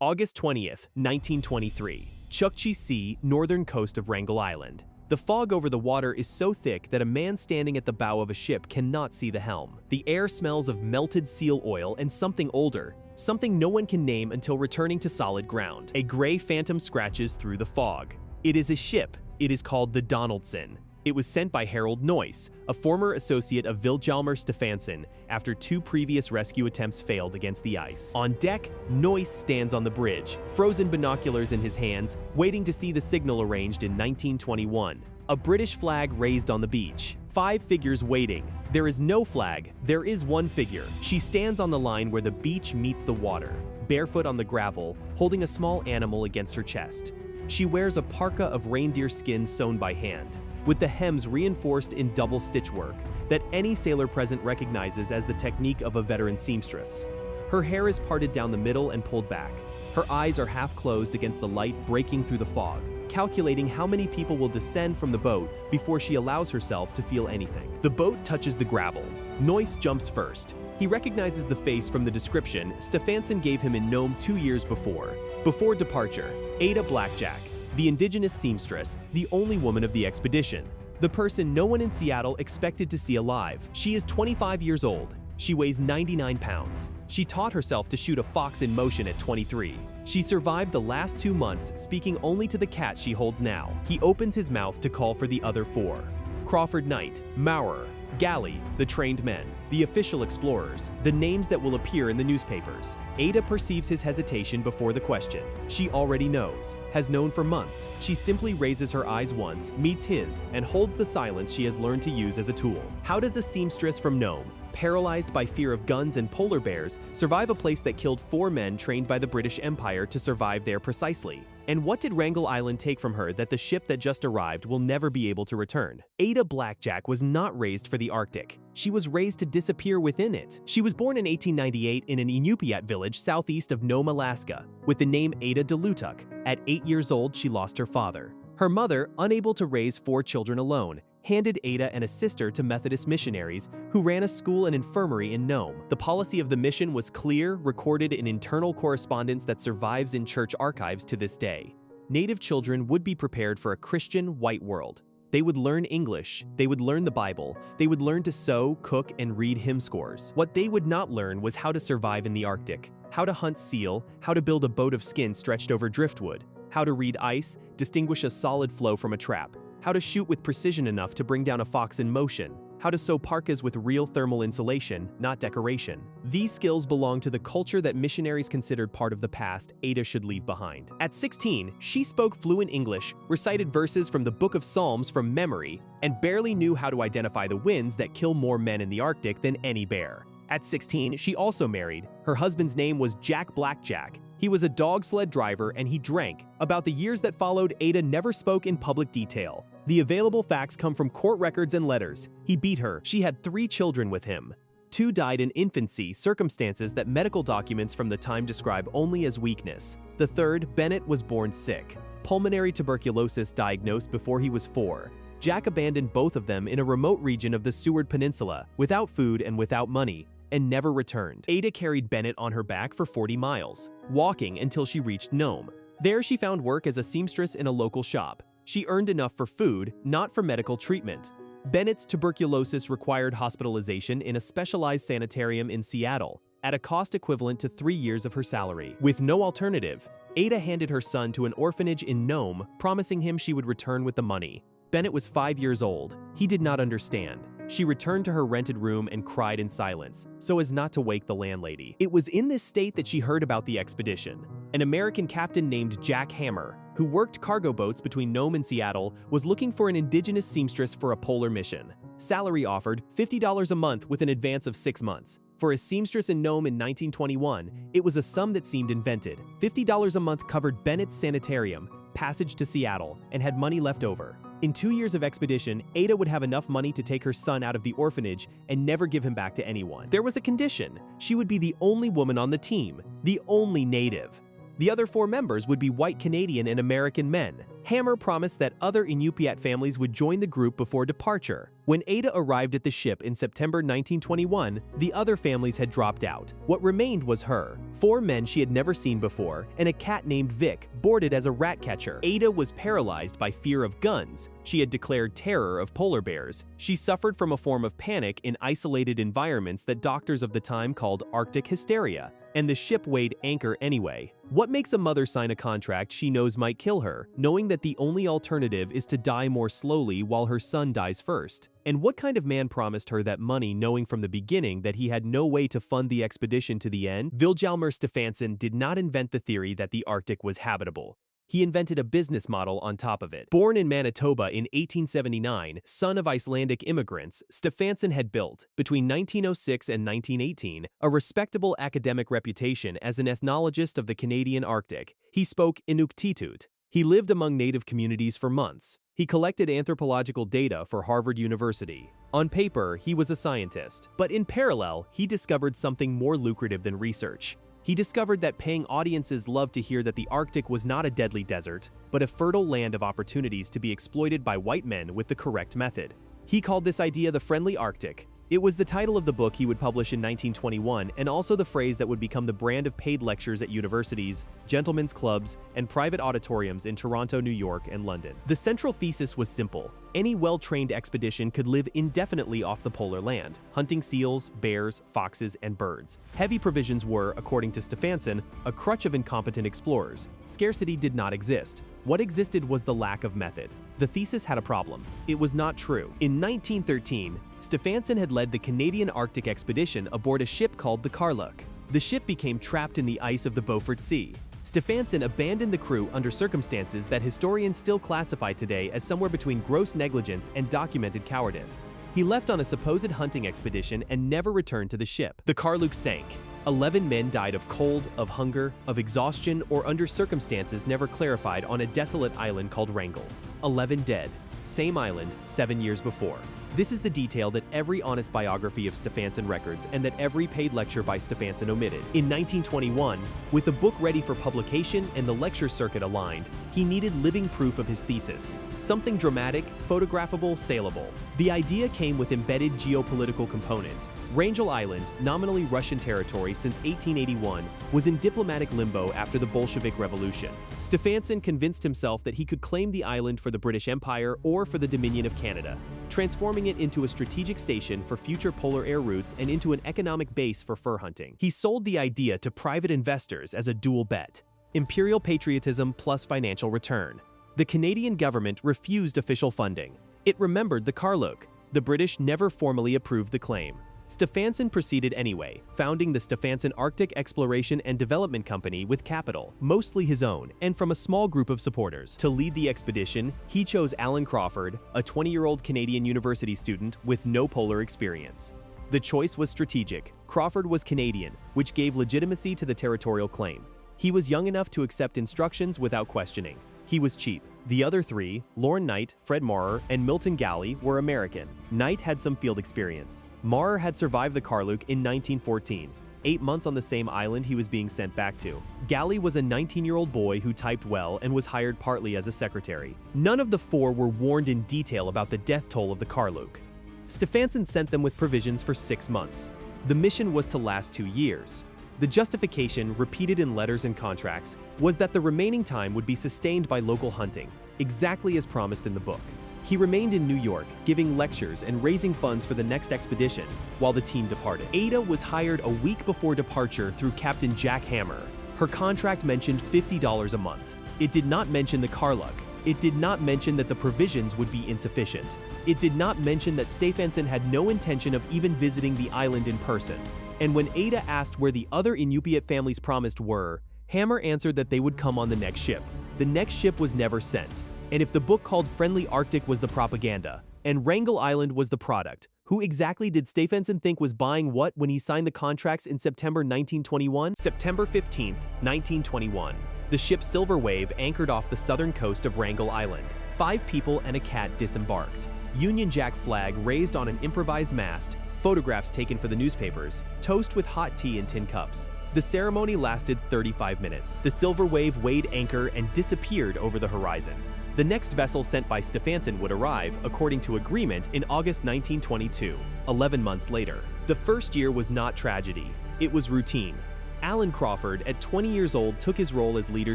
August 20th, 1923. Chukchi Sea, northern coast of Wrangel Island. The fog over the water is so thick that a man standing at the bow of a ship cannot see the helm. The air smells of melted seal oil and something older, something no one can name until returning to solid ground. A gray phantom scratches through the fog. It is a ship. It is called the Donaldson. It was sent by Harold Noyce, a former associate of Vilhjalmur Stefansson, after 2 previous rescue attempts failed against the ice. On deck, Noyce stands on the bridge, frozen binoculars in his hands, waiting to see the signal arranged in 1921. A British flag raised on the beach. 5 figures waiting. There is no flag, there is one figure. She stands on the line where the beach meets the water, barefoot on the gravel, holding a small animal against her chest. She wears a parka of reindeer skin sewn by hand, with the hems reinforced in double stitchwork that any sailor present recognizes as the technique of a veteran seamstress. Her hair is parted down the middle and pulled back. Her eyes are half closed against the light breaking through the fog, calculating how many people will descend from the boat before she allows herself to feel anything. The boat touches the gravel. Noyce jumps first. He recognizes the face from the description Stefansson gave him in Nome 2 years before. Before departure, Ada Blackjack, the indigenous seamstress, the only woman of the expedition. The person no one in Seattle expected to see alive. She is 25 years old. She weighs 99 pounds. She taught herself to shoot a fox in motion at 23. She survived the last 2 months, speaking only to the cat she holds now. He opens his mouth to call for the other 4. Crawford Knight, Maurer, Galley, the trained men, the official explorers, the names that will appear in the newspapers. Ada perceives his hesitation before the question. She already knows, has known for months. She simply raises her eyes once, meets his, and holds the silence she has learned to use as a tool. How does a seamstress from Nome, paralyzed by fear of guns and polar bears, survive a place that killed 4 men trained by the British Empire to survive there precisely? And what did Wrangel Island take from her that the ship that just arrived will never be able to return? Ada Blackjack was not raised for the Arctic. She was raised to disappear within it. She was born in 1898 in an Iñupiat village southeast of Nome, Alaska, with the name Ada Delutuk. At 8 years old, she lost her father. Her mother, unable to raise 4 children alone, handed Ada and a sister to Methodist missionaries who ran a school and infirmary in Nome. The policy of the mission was clear, recorded in internal correspondence that survives in church archives to this day. Native children would be prepared for a Christian white world. They would learn English, they would learn the Bible, they would learn to sew, cook, and read hymn scores. What they would not learn was how to survive in the Arctic, how to hunt seal, how to build a boat of skin stretched over driftwood, how to read ice, distinguish a solid floe from a trap, how to shoot with precision enough to bring down a fox in motion, how to sew parkas with real thermal insulation, not decoration. These skills belong to the culture that missionaries considered part of the past Ada should leave behind. At 16, she spoke fluent English, recited verses from the Book of Psalms from memory, and barely knew how to identify the winds that kill more men in the Arctic than any bear. At 16, she also married. Her husband's name was Jack Blackjack. He was a dog sled driver and he drank. About the years that followed, Ada never spoke in public detail. The available facts come from court records and letters. He beat her. She had 3 children with him. 2 died in infancy, circumstances that medical documents from the time describe only as weakness. The third, Bennett, was born sick. Pulmonary tuberculosis diagnosed before he was 4. Jack abandoned both of them in a remote region of the Seward Peninsula, without food and without money, and never returned. Ada carried Bennett on her back for 40 miles, walking until she reached Nome. There she found work as a seamstress in a local shop. She earned enough for food, not for medical treatment. Bennett's tuberculosis required hospitalization in a specialized sanitarium in Seattle, at a cost equivalent to 3 years of her salary. With no alternative, Ada handed her son to an orphanage in Nome, promising him she would return with the money. Bennett was 5 years old. He did not understand. She returned to her rented room and cried in silence, so as not to wake the landlady. It was in this state that she heard about the expedition. An American captain named Jack Hammer, who worked cargo boats between Nome and Seattle, was looking for an indigenous seamstress for a polar mission. Salary offered $50 a month with an advance of 6 months. For a seamstress in Nome in 1921, it was a sum that seemed invented. $50 a month covered Bennett's sanitarium, passage to Seattle, and had money left over. In 2 years of expedition, Ada would have enough money to take her son out of the orphanage and never give him back to anyone. There was a condition. She would be the only woman on the team, the only native. The other 4 members would be white Canadian and American men. Hammer promised that other Iñupiat families would join the group before departure. When Ada arrived at the ship in September 1921, the other families had dropped out. What remained was her, 4 men she had never seen before, and a cat named Vic, boarded as a rat catcher. Ada was paralyzed by fear of guns. She had declared terror of polar bears. She suffered from a form of panic in isolated environments that doctors of the time called Arctic hysteria, and the ship weighed anchor anyway. What makes a mother sign a contract she knows might kill her, knowing that the only alternative is to die more slowly while her son dies first? And what kind of man promised her that money knowing from the beginning that he had no way to fund the expedition to the end? Vilhjalmur Stefansson did not invent the theory that the Arctic was habitable. He invented a business model on top of it. Born in Manitoba in 1879, son of Icelandic immigrants, Stefansson had built, between 1906 and 1918, a respectable academic reputation as an ethnologist of the Canadian Arctic. He spoke Inuktitut. He lived among native communities for months. He collected anthropological data for Harvard University. On paper, he was a scientist, but in parallel, he discovered something more lucrative than research. He discovered that paying audiences loved to hear that the Arctic was not a deadly desert, but a fertile land of opportunities to be exploited by white men with the correct method. He called this idea the Friendly Arctic. It was the title of the book he would publish in 1921, and also the phrase that would become the brand of paid lectures at universities, gentlemen's clubs, and private auditoriums in Toronto, New York, and London. The central thesis was simple. Any well-trained expedition could live indefinitely off the polar land, hunting seals, bears, foxes, and birds. Heavy provisions were, according to Stefansson, a crutch of incompetent explorers. Scarcity did not exist. What existed was the lack of method. The thesis had a problem. It was not true. In 1913, Stefansson had led the Canadian Arctic expedition aboard a ship called the Karluk. The ship became trapped in the ice of the Beaufort Sea. Stefansson abandoned the crew under circumstances that historians still classify today as somewhere between gross negligence and documented cowardice. He left on a supposed hunting expedition and never returned to the ship. The Karluk sank. 11 men died of cold, of hunger, of exhaustion, or under circumstances never clarified on a desolate island called Wrangel. 11 dead. Same island, 7 years before. This is the detail that every honest biography of Stefansson records and that every paid lecture by Stefansson omitted. In 1921, with the book ready for publication and the lecture circuit aligned, he needed living proof of his thesis. Something dramatic, photographable, saleable. The idea came with embedded geopolitical component. Wrangel Island, nominally Russian territory since 1881, was in diplomatic limbo after the Bolshevik Revolution. Stefansson convinced himself that he could claim the island for the British Empire or for the Dominion of Canada, transforming it into a strategic station for future polar air routes and into an economic base for fur hunting. He sold the idea to private investors as a dual bet: imperial patriotism plus financial return. The Canadian government refused official funding. It remembered the Karluk. The British never formally approved the claim. Stefansson proceeded anyway, founding the Stefansson Arctic Exploration and Development Company with capital, mostly his own, and from a small group of supporters. To lead the expedition, he chose Alan Crawford, a 20-year-old Canadian university student with no polar experience. The choice was strategic. Crawford was Canadian, which gave legitimacy to the territorial claim. He was young enough to accept instructions without questioning. He was cheap. The other 3, Lorne Knight, Fred Maurer, and Milton Galley, were American. Knight had some field experience. Maurer had survived the Karluk in 1914, 8 months on the same island he was being sent back to. Galley was a 19-year-old boy who typed well and was hired partly as a secretary. None of the 4 were warned in detail about the death toll of the Karluk. Stefansson sent them with provisions for 6 months. The mission was to last 2 years. The justification, repeated in letters and contracts, was that the remaining time would be sustained by local hunting, exactly as promised in the book. He remained in New York, giving lectures and raising funds for the next expedition, while the team departed. Ada was hired a week before departure through Captain Jack Hammer. Her contract mentioned $50 a month. It did not mention the Karluk. It did not mention that the provisions would be insufficient. It did not mention that Stefansson had no intention of even visiting the island in person. And when Ada asked where the other Iñupiat families promised were, Hammer answered that they would come on the next ship. The next ship was never sent. And if the book called Friendly Arctic was the propaganda, and Wrangel Island was the product, who exactly did Stefansson think was buying what when he signed the contracts in September 1921? September 15, 1921. The ship Silver Wave anchored off the southern coast of Wrangel Island. 5 people and a cat disembarked. Union Jack flag raised on an improvised mast, photographs taken for the newspapers, toast with hot tea in tin cups. The ceremony lasted 35 minutes. The Silver Wave weighed anchor and disappeared over the horizon. The next vessel sent by Stefansson would arrive, according to agreement, in August 1922, 11 months later. The first year was not tragedy, it was routine. Alan Crawford, at 20 years old, took his role as leader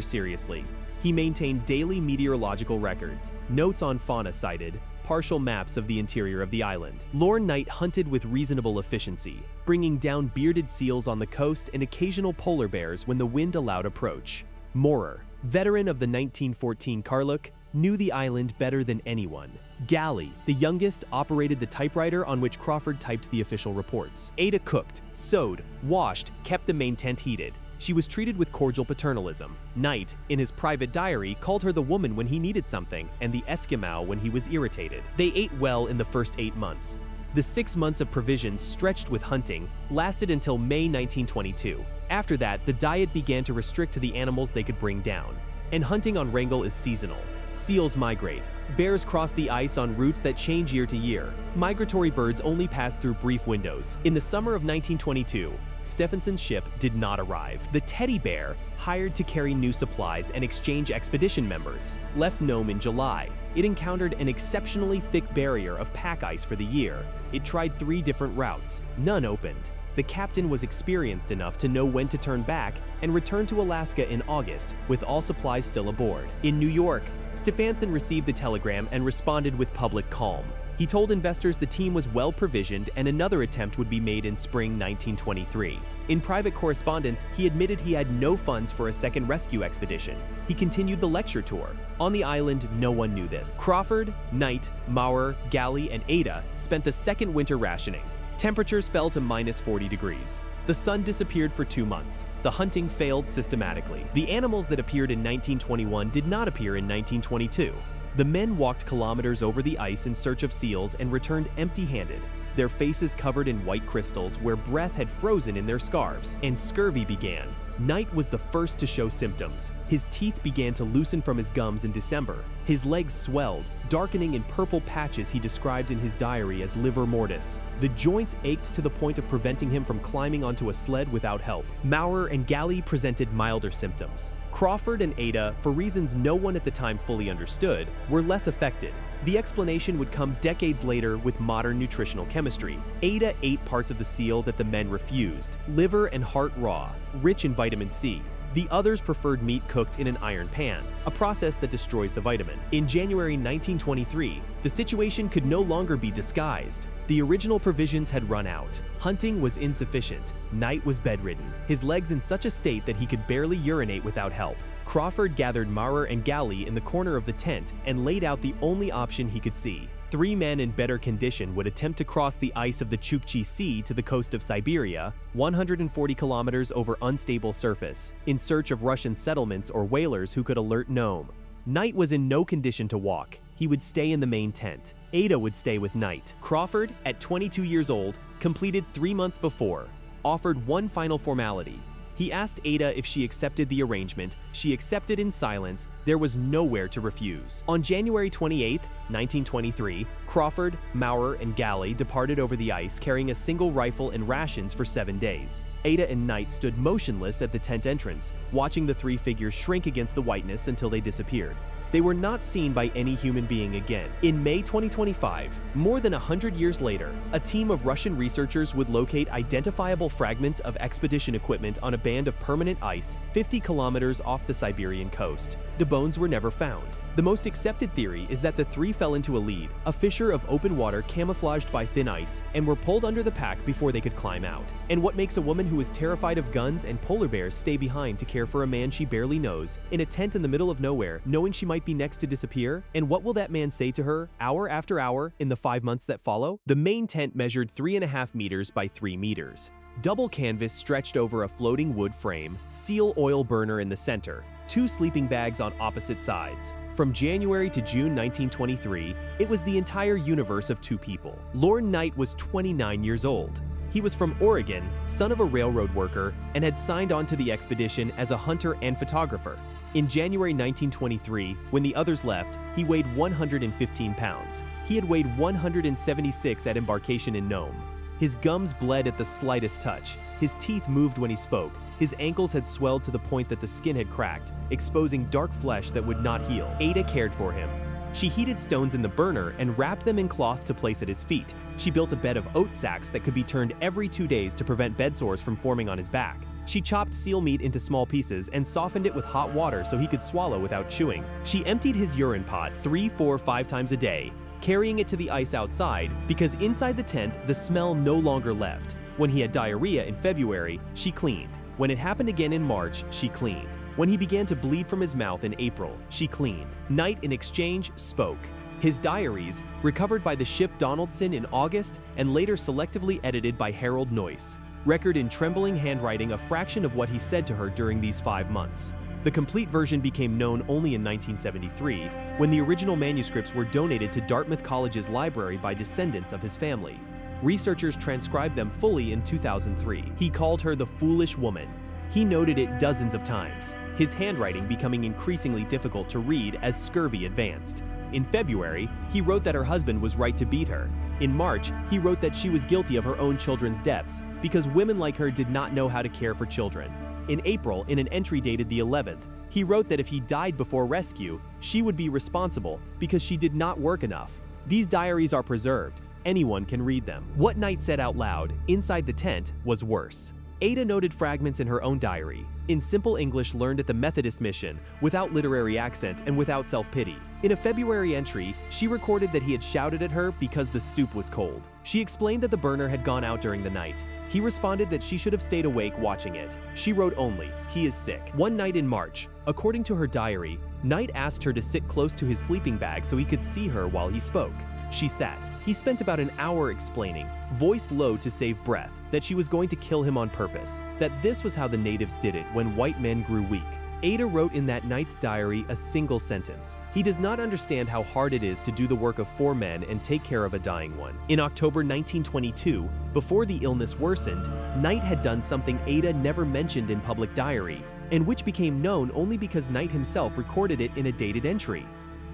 seriously. He maintained daily meteorological records, notes on fauna cited, partial maps of the interior of the island. Lorne Knight hunted with reasonable efficiency, bringing down bearded seals on the coast and occasional polar bears when the wind allowed approach. Moorer, veteran of the 1914 Carlook, knew the island better than anyone. Galley, the youngest, operated the typewriter on which Crawford typed the official reports. Ada cooked, sewed, washed, kept the main tent heated. She was treated with cordial paternalism. Knight, in his private diary, called her the woman when he needed something and the Eskimo when he was irritated. They ate well in the first 8 months. The 6 months of provisions, stretched with hunting, lasted until May 1922. After that, the diet began to restrict to the animals they could bring down. And hunting on Wrangel is seasonal. Seals migrate. Bears cross the ice on routes that change year to year. Migratory birds only pass through brief windows. In the summer of 1922, Stefansson's ship did not arrive. The Teddy Bear, hired to carry new supplies and exchange expedition members, left Nome in July. It encountered an exceptionally thick barrier of pack ice for the year. It tried 3 different routes. None opened. The captain was experienced enough to know when to turn back and returned to Alaska in August, with all supplies still aboard. In New York, Stefansson received the telegram and responded with public calm. He told investors the team was well provisioned and another attempt would be made in spring 1923. In private correspondence, he admitted he had no funds for a second rescue expedition. He continued the lecture tour. On the island, no one knew this. Crawford, Knight, Maurer, Galley, and Ada spent the second winter rationing. Temperatures fell to -40 degrees. The sun disappeared for 2 months. The hunting failed systematically. The animals that appeared in 1921 did not appear in 1922. The men walked kilometers over the ice in search of seals and returned empty-handed, their faces covered in white crystals where breath had frozen in their scarves. And scurvy began. Knight was the first to show symptoms. His teeth began to loosen from his gums in December. His legs swelled, darkening in purple patches he described in his diary as livor mortis. The joints ached to the point of preventing him from climbing onto a sled without help. Maurer and Galley presented milder symptoms. Crawford and Ada, for reasons no one at the time fully understood, were less affected. The explanation would come decades later with modern nutritional chemistry. Ada ate parts of the seal that the men refused, liver and heart raw, rich in vitamin C. The others preferred meat cooked in an iron pan, a process that destroys the vitamin. In January 1923, the situation could no longer be disguised. The original provisions had run out. Hunting was insufficient. Knight was bedridden, his legs in such a state that he could barely urinate without help. Crawford gathered Maurer and Galley in the corner of the tent and laid out the only option he could see. 3 men in better condition would attempt to cross the ice of the Chukchi Sea to the coast of Siberia, 140 kilometers over unstable surface, in search of Russian settlements or whalers who could alert Nome. Knight was in no condition to walk. He would stay in the main tent. Ada would stay with Knight. Crawford, at 22 years old, completed 3 months before, offered one final formality. He asked Ada if she accepted the arrangement. She accepted in silence. There was nowhere to refuse. On January 28, 1923, Crawford, Maurer, and Galley departed over the ice carrying a single rifle and rations for 7 days. Ada and Knight stood motionless at the tent entrance, watching the 3 figures shrink against the whiteness until they disappeared. They were not seen by any human being again. In May 2025, more than 100 years later, a team of Russian researchers would locate identifiable fragments of expedition equipment on a band of permanent ice 50 kilometers off the Siberian coast. The bones were never found. The most accepted theory is that the 3 fell into a lead, a fissure of open water camouflaged by thin ice, and were pulled under the pack before they could climb out. And what makes a woman who is terrified of guns and polar bears stay behind to care for a man she barely knows, in a tent in the middle of nowhere, knowing she might be next to disappear? And what will that man say to her, hour after hour, in the 5 months that follow? The main tent measured 3.5 meters by 3 meters. Double canvas stretched over a floating wood frame, seal oil burner in the center, 2 sleeping bags on opposite sides. From January to June 1923, it was the entire universe of 2 people. Lorne Knight was 29 years old. He was from Oregon, son of a railroad worker, and had signed on to the expedition as a hunter and photographer. In January 1923, when the others left, he weighed 115 pounds. He had weighed 176 at embarkation in Nome. His gums bled at the slightest touch. His teeth moved when he spoke, His ankles had swelled to the point that the skin had cracked, exposing dark flesh that would not heal. Ada cared for him. She heated stones in the burner and wrapped them in cloth to place at his feet. She built a bed of oat sacks that could be turned every 2 days to prevent bed sores from forming on his back. She chopped seal meat into small pieces and softened it with hot water so he could swallow without chewing. She emptied his urine pot 3, 4, 5 times a day, carrying it to the ice outside because inside the tent the smell no longer left. When he had diarrhea in February, she cleaned. When it happened again in March, she cleaned. When he began to bleed from his mouth in April, she cleaned. Knight, in exchange, spoke. His diaries, recovered by the ship Donaldson in August and later selectively edited by Harold Noyce, record in trembling handwriting a fraction of what he said to her during these 5 months. The complete version became known only in 1973, when the original manuscripts were donated to Dartmouth College's library by descendants of his family. Researchers transcribed them fully in 2003. He called her the foolish woman. He noted it dozens of times, his handwriting becoming increasingly difficult to read as scurvy advanced. In February, he wrote that her husband was right to beat her. In March, he wrote that she was guilty of her own children's deaths because women like her did not know how to care for children. In April, in an entry dated the 11th, he wrote that if he died before rescue, she would be responsible because she did not work enough. These diaries are preserved. Anyone can read them. What Knight said out loud, inside the tent, was worse. Ada noted fragments in her own diary, in simple English learned at the Methodist mission, without literary accent and without self-pity. In a February entry, she recorded that he had shouted at her because the soup was cold. She explained that the burner had gone out during the night. He responded that she should have stayed awake watching it. She wrote only, "He is sick." One night in March, according to her diary, Knight asked her to sit close to his sleeping bag so he could see her while he spoke. She sat. He spent about an hour explaining, voice low to save breath, that she was going to kill him on purpose, that this was how the natives did it when white men grew weak. Ada wrote in that Knight's diary a single sentence. He does not understand how hard it is to do the work of 4 men and take care of a dying one. In October 1922, before the illness worsened, Knight had done something Ada never mentioned in public diary, and which became known only because Knight himself recorded it in a dated entry.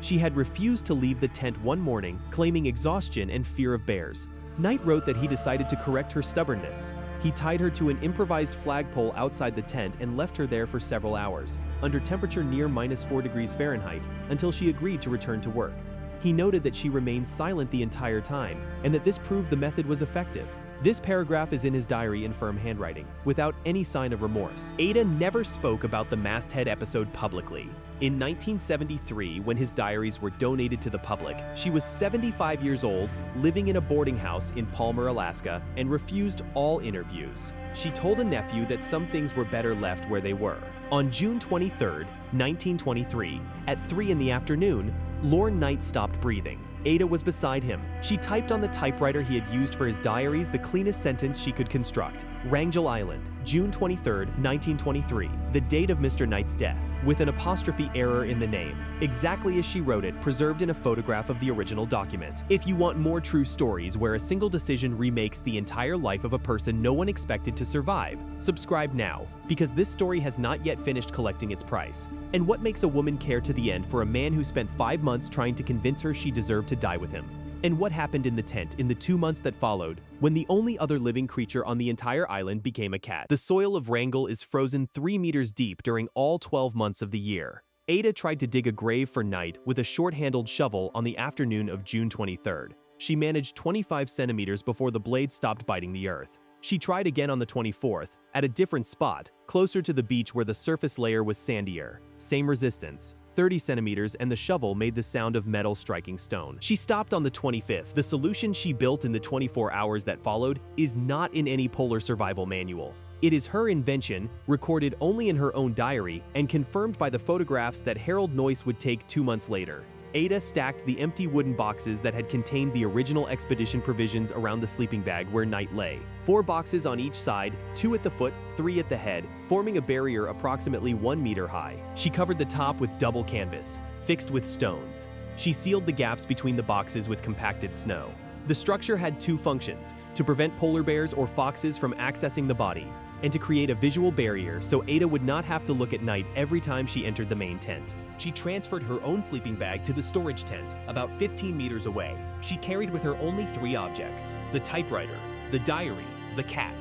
She had refused to leave the tent one morning, claiming exhaustion and fear of bears. Knight wrote that he decided to correct her stubbornness. He tied her to an improvised flagpole outside the tent and left her there for several hours, under temperature near -4 degrees Fahrenheit, until she agreed to return to work. He noted that she remained silent the entire time, and that this proved the method was effective. This paragraph is in his diary in firm handwriting, without any sign of remorse. Ada never spoke about the masthead episode publicly. In 1973, when his diaries were donated to the public, she was 75 years old, living in a boarding house in Palmer, Alaska, and refused all interviews. She told a nephew that some things were better left where they were. On June 23, 1923, at 3 in the afternoon, Lorne Knight stopped breathing. Ada was beside him. She typed on the typewriter he had used for his diaries the cleanest sentence she could construct. Wrangel Island, June 23, 1923, the date of Mr. Knight's death, with an apostrophe error in the name, exactly as she wrote it, preserved in a photograph of the original document. If you want more true stories where a single decision remakes the entire life of a person no one expected to survive, subscribe now, because this story has not yet finished collecting its price. And what makes a woman care to the end for a man who spent 5 months trying to convince her she deserved to die with him? And what happened in the tent in the 2 months that followed, when the only other living creature on the entire island became a cat? The soil of Wrangel is frozen 3 meters deep during all 12 months of the year. Ada tried to dig a grave for Knight with a short-handled shovel on the afternoon of June 23rd. She managed 25 centimeters before the blade stopped biting the earth. She tried again on the 24th, at a different spot, closer to the beach where the surface layer was sandier. Same resistance, 30 centimeters, and the shovel made the sound of metal striking stone. She stopped on the 25th. The solution she built in the 24 hours that followed is not in any polar survival manual. It is her invention, recorded only in her own diary, and confirmed by the photographs that Harold Noyce would take 2 months later. Ada stacked the empty wooden boxes that had contained the original expedition provisions around the sleeping bag where Knight lay. 4 boxes on each side, 2 at the foot, 3 at the head, forming a barrier approximately 1 meter high. She covered the top with double canvas, fixed with stones. She sealed the gaps between the boxes with compacted snow. The structure had 2 functions: to prevent polar bears or foxes from accessing the body, and to create a visual barrier so Ada would not have to look at Knight every time she entered the main tent. She transferred her own sleeping bag to the storage tent, about 15 meters away. She carried with her only 3 objects: the typewriter, the diary, the cat.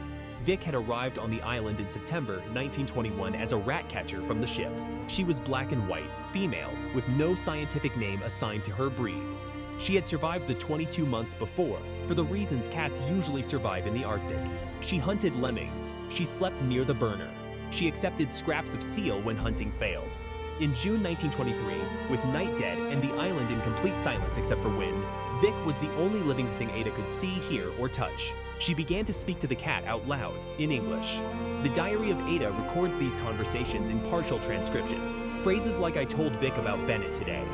Vic had arrived on the island in September 1921 as a rat catcher from the ship. She was black and white, female, with no scientific name assigned to her breed. She had survived the 22 months before, for the reasons cats usually survive in the Arctic. She hunted lemmings. She slept near the burner. She accepted scraps of seal when hunting failed. In June 1923, with night dead and the island in complete silence except for wind, Vic was the only living thing Ada could see, hear, or touch. She began to speak to the cat out loud, in English. The diary of Ada records these conversations in partial transcription. Phrases like "I told Vic about Bennett today,"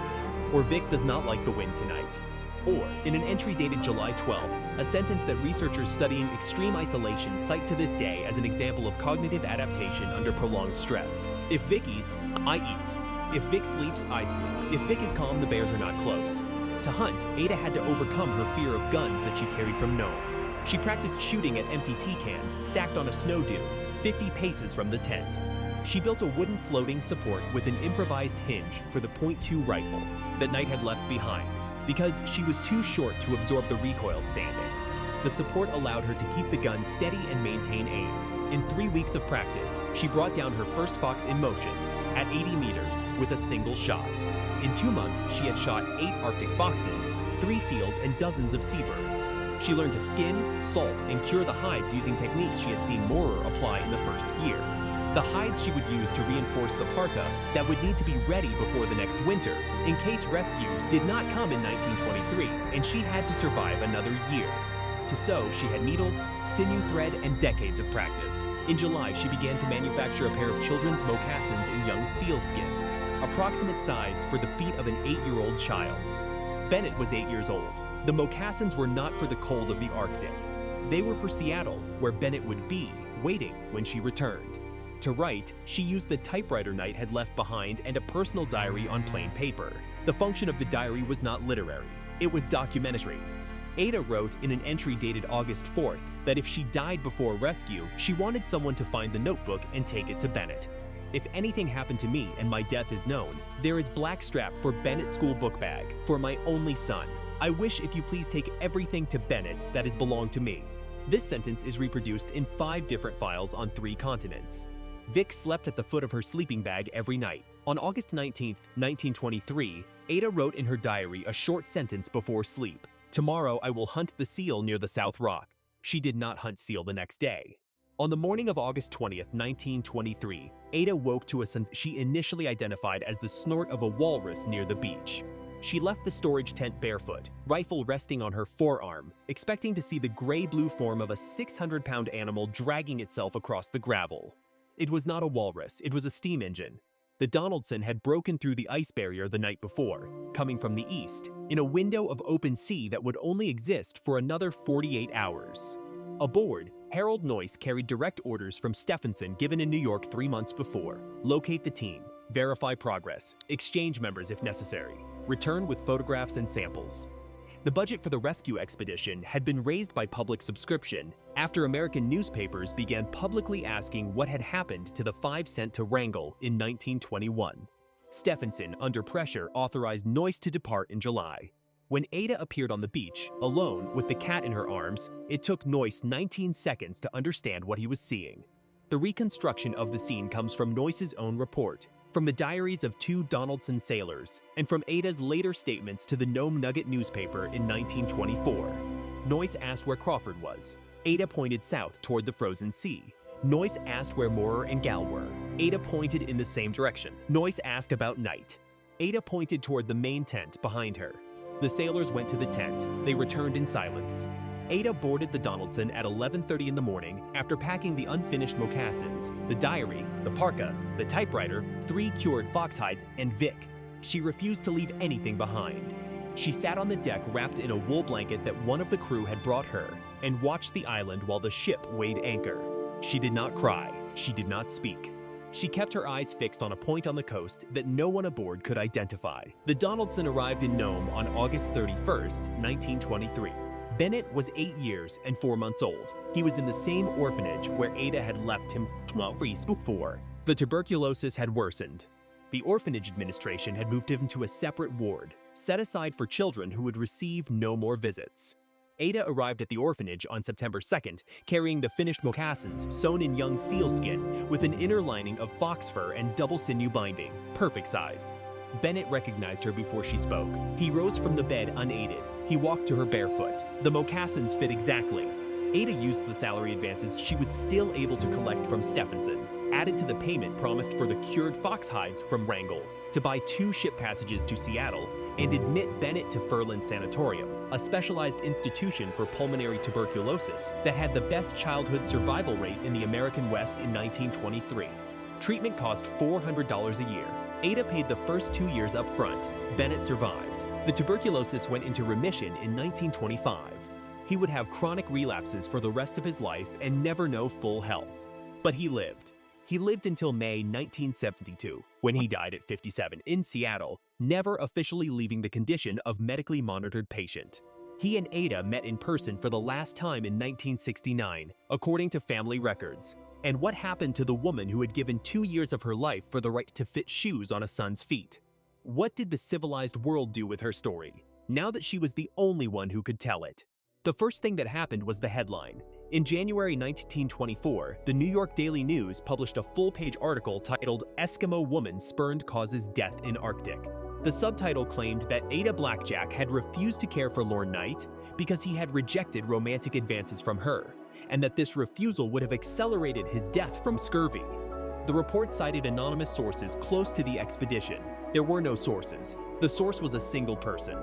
or "Vic does not like the wind tonight," or, in an entry dated July 12, a sentence that researchers studying extreme isolation cite to this day as an example of cognitive adaptation under prolonged stress. "If Vic eats, I eat. If Vic sleeps, I sleep. If Vic is calm, the bears are not close." To hunt, Ada had to overcome her fear of guns that she carried from Nome. She practiced shooting at empty tea cans stacked on a snow dune, 50 paces from the tent. She built a wooden floating support with an improvised hinge for the .2 rifle that Knight had left behind, because she was too short to absorb the recoil standing. The support allowed her to keep the gun steady and maintain aim. In 3 weeks of practice, she brought down her first fox in motion, at 80 meters, with a single shot. In 2 months, she had shot 8 Arctic foxes, 3 seals, and dozens of seabirds. She learned to skin, salt, and cure the hides using techniques she had seen Moorer apply in the first year. The hides she would use to reinforce the parka that would need to be ready before the next winter, in case rescue did not come in 1923, and she had to survive another year. To sew, she had needles, sinew thread, and decades of practice. In July, she began to manufacture a pair of children's moccasins in young seal skin, approximate size for the feet of an 8-year-old child. Bennett was 8 years old. The moccasins were not for the cold of the Arctic. They were for Seattle, where Bennett would be, waiting when she returned. To write, she used the typewriter Knight had left behind and a personal diary on plain paper. The function of the diary was not literary. It was documentary. Ada wrote in an entry dated August 4th that if she died before rescue, she wanted someone to find the notebook and take it to Bennett. "If anything happened to me and my death is known, there is blackstrap for Bennett school book bag for my only son. I wish if you please take everything to Bennett that has belonged to me." This sentence is reproduced in 5 different files on 3 continents. Vic slept at the foot of her sleeping bag every night. On August 19, 1923, Ada wrote in her diary a short sentence before sleep: "Tomorrow I will hunt the seal near the South Rock." She did not hunt seal the next day. On the morning of August 20, 1923, Ada woke to a sound she initially identified as the snort of a walrus near the beach. She left the storage tent barefoot, rifle resting on her forearm, expecting to see the gray-blue form of a 600-pound animal dragging itself across the gravel. It was not a walrus, it was a steam engine. The Donaldson had broken through the ice barrier the night before, coming from the east, in a window of open sea that would only exist for another 48 hours. Aboard, Harold Noyce carried direct orders from Stephenson given in New York 3 months before: locate the team, verify progress, exchange members if necessary, return with photographs and samples. The budget for the rescue expedition had been raised by public subscription after American newspapers began publicly asking what had happened to the 5 sent to Wrangel in 1921. Stephenson, under pressure, authorized Noyce to depart in July. When Ada appeared on the beach, alone with the cat in her arms, it took Noyce 19 seconds to understand what he was seeing. The reconstruction of the scene comes from Noyce's own report, from the diaries of 2 Donaldson sailors, and from Ada's later statements to the Nome Nugget newspaper in 1924. Noyce asked where Crawford was. Ada pointed south toward the frozen sea. Noyce asked where Moorer and Gal were. Ada pointed in the same direction. Noyce asked about Knight. Ada pointed toward the main tent behind her. The sailors went to the tent. They returned in silence. Ada boarded the Donaldson at 11:30 in the morning after packing the unfinished moccasins, the diary, the parka, the typewriter, 3 cured fox hides, and Vic. She refused to leave anything behind. She sat on the deck wrapped in a wool blanket that one of the crew had brought her and watched the island while the ship weighed anchor. She did not cry. She did not speak. She kept her eyes fixed on a point on the coast that no one aboard could identify. The Donaldson arrived in Nome on August 31st, 1923. Bennett was 8 years and 4 months old. He was in the same orphanage where Ada had left him 12 weeks before. The tuberculosis had worsened. The orphanage administration had moved him to a separate ward, set aside for children who would receive no more visits. Ada arrived at the orphanage on September 2nd, carrying the finished moccasins sewn in young seal skin with an inner lining of fox fur and double sinew binding, perfect size. Bennett recognized her before she spoke. He rose from the bed unaided. He walked to her barefoot. The moccasins fit exactly. Ada used the salary advances she was still able to collect from Stephenson, added to the payment promised for the cured fox hides from Wrangel, to buy 2 ship passages to Seattle, and admit Bennett to Furland Sanatorium, a specialized institution for pulmonary tuberculosis that had the best childhood survival rate in the American West in 1923. Treatment cost $400 a year. Ada paid the first 2 years up front. Bennett survived. The tuberculosis went into remission in 1925. He would have chronic relapses for the rest of his life and never know full health. But he lived. He lived until May 1972, when he died at 57 in Seattle, never officially leaving the condition of medically monitored patient. He and Ada met in person for the last time in 1969, according to family records. And what happened to the woman who had given 2 years of her life for the right to fit shoes on a son's feet? What did the civilized world do with her story, now that she was the only one who could tell it? The first thing that happened was the headline. In January 1924, the New York Daily News published a full-page article titled "Eskimo Woman Spurned Causes Death in Arctic." The subtitle claimed that Ada Blackjack had refused to care for Lorne Knight because he had rejected romantic advances from her, and that this refusal would have accelerated his death from scurvy. The report cited anonymous sources close to the expedition. There were no sources. The source was a single person.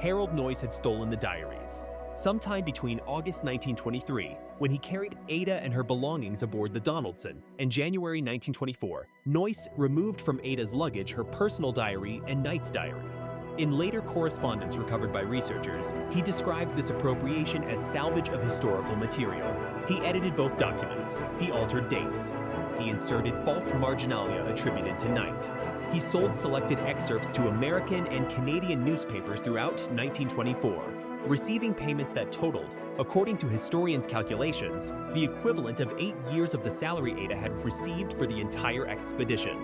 Harold Noyes had stolen the diaries. Sometime between August 1923, when he carried Ada and her belongings aboard the Donaldson, and January 1924, Noyes removed from Ada's luggage her personal diary and Knight's diary. In later correspondence recovered by researchers, he describes this appropriation as salvage of historical material. He edited both documents. He altered dates. He inserted false marginalia attributed to Knight. He sold selected excerpts to American and Canadian newspapers throughout 1924, receiving payments that totaled, according to historians' calculations, the equivalent of 8 years of the salary Ada had received for the entire expedition.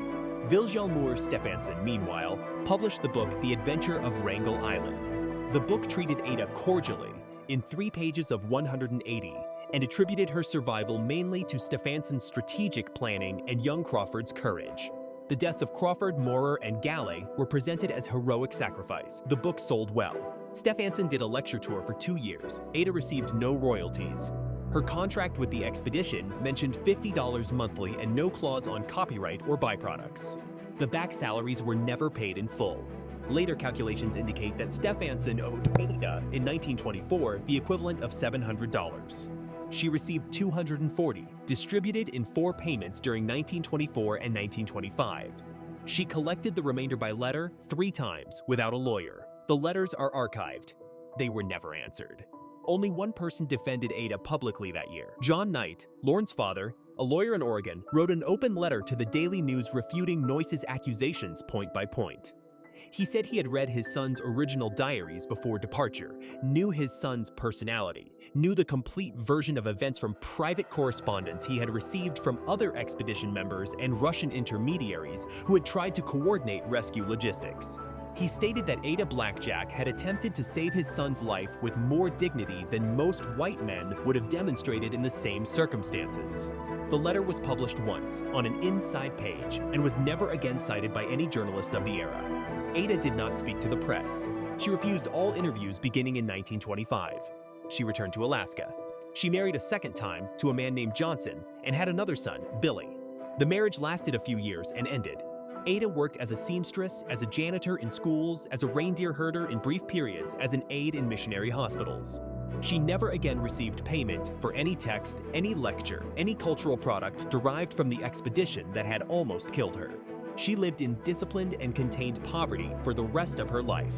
Vilhjálmur Stefansson, meanwhile, published the book The Adventure of Wrangel Island. The book treated Ada cordially, in 3 pages of 180, and attributed her survival mainly to Stefansson's strategic planning and young Crawford's courage. The deaths of Crawford, Maurer, and Galley were presented as heroic sacrifice. The book sold well. Stefansson did a lecture tour for 2 years. Ada received no royalties. Her contract with the expedition mentioned $50 monthly and no clause on copyright or byproducts. The back salaries were never paid in full. Later calculations indicate that Stefansson owed Ada in 1924 the equivalent of $700. She received $240, distributed in 4 payments during 1924 and 1925. She collected the remainder by letter 3 times without a lawyer. The letters are archived. They were never answered. Only one person defended Ada publicly that year. John Knight, Lorne's father, a lawyer in Oregon, wrote an open letter to the Daily News refuting Noyes' accusations point by point. He said he had read his son's original diaries before departure, knew his son's personality, knew the complete version of events from private correspondence he had received from other expedition members and Russian intermediaries who had tried to coordinate rescue logistics. He stated that Ada Blackjack had attempted to save his son's life with more dignity than most white men would have demonstrated in the same circumstances. The letter was published once, on an inside page, and was never again cited by any journalist of the era. Ada did not speak to the press. She refused all interviews beginning in 1925. She returned to Alaska. She married a second time to a man named Johnson and had another son, Billy. The marriage lasted a few years and ended. Ada worked as a seamstress, as a janitor in schools, as a reindeer herder in brief periods, as an aide in missionary hospitals. She never again received payment for any text, any lecture, any cultural product derived from the expedition that had almost killed her. She lived in disciplined and contained poverty for the rest of her life.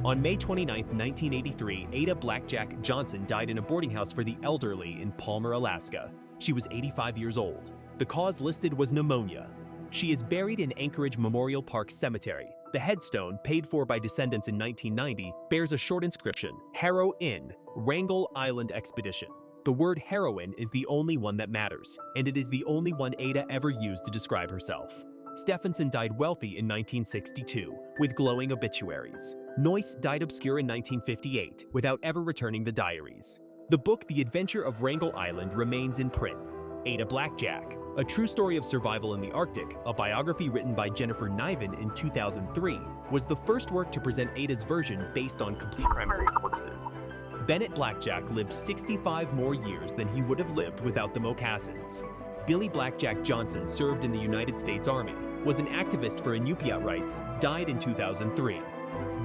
On May 29, 1983, Ada Blackjack Johnson died in a boarding house for the elderly in Palmer, Alaska. She was 85 years old. The cause listed was pneumonia. She is buried in Anchorage Memorial Park Cemetery. The headstone, paid for by descendants in 1990, bears a short inscription, Harrow Inn, Wrangel Island Expedition. The word heroine is the only one that matters, and it is the only one Ada ever used to describe herself. Stephenson died wealthy in 1962, with glowing obituaries. Noyce died obscure in 1958 without ever returning the diaries. The book The Adventure of Wrangel Island remains in print. Ada Blackjack, a true story of survival in the Arctic, a biography written by Jennifer Niven in 2003, was the first work to present Ada's version based on complete primary sources. Bennett Blackjack lived 65 more years than he would have lived without the moccasins. Billy Blackjack Johnson served in the United States Army, was an activist for Iñupiat rights, died in 2003.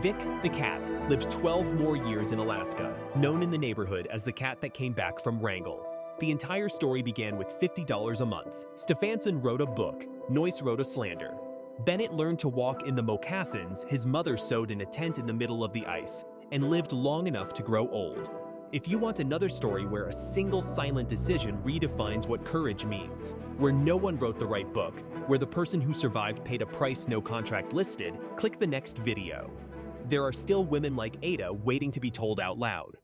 Vic the cat lived 12 more years in Alaska, known in the neighborhood as the cat that came back from Wrangel. The entire story began with $50 a month. Stefansson wrote a book, Noyce wrote a slander. Bennett learned to walk in the moccasins his mother sewed in a tent in the middle of the ice, and lived long enough to grow old. If you want another story where a single silent decision redefines what courage means, where no one wrote the right book, where the person who survived paid a price no contract listed, click the next video. There are still women like Ada waiting to be told out loud.